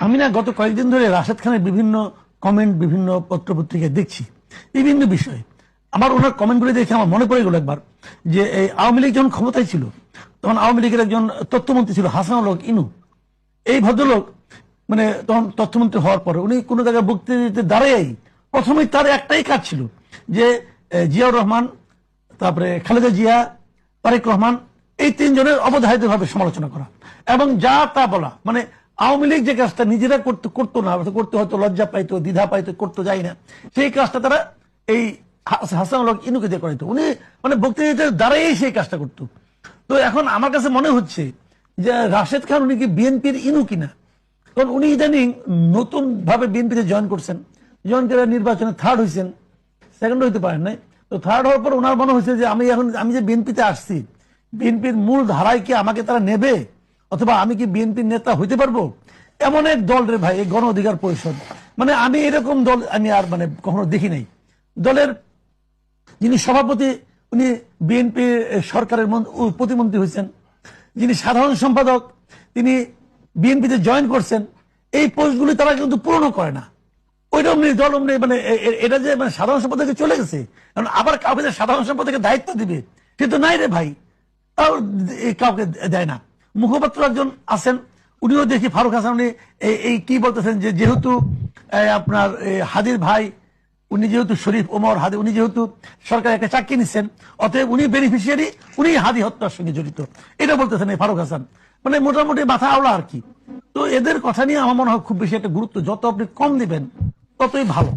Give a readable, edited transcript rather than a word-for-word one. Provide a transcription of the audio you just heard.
আমি না গত কয়েকদিন ধরে রাশেদ খানের বিভিন্ন কমেন্ট বিভিন্ন পত্রপত্রিকায় দেখছি বিভিন্ন বিষয়ে। আমার ওনার কমেন্টগুলো দেখে আমার মনে পড়ে গেল একবার যে এই আওয়ামী লীগ যখন ক্ষমতায় ছিল তখন আওয়ামী লীগের একজন তথ্যমন্ত্রী ছিল হাসানুল হক ইনু। এই ভদ্রলোক মানে তখন তথ্যমন্ত্রী হওয়ার পরে উনি কোনো জায়গায় বক্তৃতা দিতে দাঁড়াই প্রথমেই তার একটাই কাজ ছিল যে জিয়াউর রহমান, তারপরে খালেদা জিয়া, তারেক রহমান এই তিনজনের অবধারিতভাবে সমালোচনা করা এবং যা তা বলা। মানে আওয়ামী লীগ যে কাজটা নিজেরা করতো না, করতে হয়তো লজ্জা পাইতো, দ্বিধা পাইতো, করতে যায় না, সেই কাজটা তারা এই হাসানুল হক ইনুকে দিয়ে করাইতো। উনি মানে বক্তৃতার দ্বারাই সেই কাজটা করতো। তো এখন আমার কাছে মনে হচ্ছে যে রাশেদ খান উনি কি বিএনপির ইনু কিনা, কারণ উনি ইদানিং নতুন ভাবে বিএনপিতে জয়েন করছেন, জয়েন করে নির্বাচনে থার্ড হয়েছেন, সেকেন্ড হইতে পারেন নাই। তো থার্ড হওয়ার পর ওনার মনে হয়েছে যে আমি যে বিএনপিতে আসছি, বিএনপির মূল ধারায় কি আমাকে তারা নেবে, অথবা আমি কি বিএনপির নেতা হইতে পারবো? এমন এক দল রে ভাই, এই গণ অধিকার পরিষদ। মানে আমি এরকম দল আমি আর মানে কখনো দেখি নাই। দলের যিনি সভাপতি উনি বিএনপি সরকারের প্রতিমন্ত্রী হয়েছেন, যিনি সাধারণ সম্পাদক তিনি বিএনপিতে জয়েন করছেন, এই পোস্টগুলি তারা কিন্তু পূরণ করে না। ওইরকম দল মানে এটা যে মানে সাধারণ সম্পাদকে চলে গেছে, কারণ আবার কাউকে সাধারণ সম্পাদকের দায়িত্ব দিবে সে তো নাই রে ভাই, তাও কাউকে দেয় না। মুখপাত্র একজন আছেন, উনিও দেখি ফারুক হাসান, উনি এই কি বলতেছেন যে যেহেতু আপনার হাদির ভাই, উনি যেহেতু শরীফ ওমর হাদি, উনি যেহেতু সরকার একটা চাকরি নিচ্ছেন, অতএব উনি বেনিফিশিয়ারি, উনি হাদি হত্যার সঙ্গে জড়িত, এটা বলতেছেন এই ফারুক হাসান। মানে মোটামুটি মাথা আওলা আর কি। তো এদের কথা নিয়ে আমার মনে হয় খুব বেশি একটা গুরুত্ব যত আপনি কম দিবেন ততই ভালো।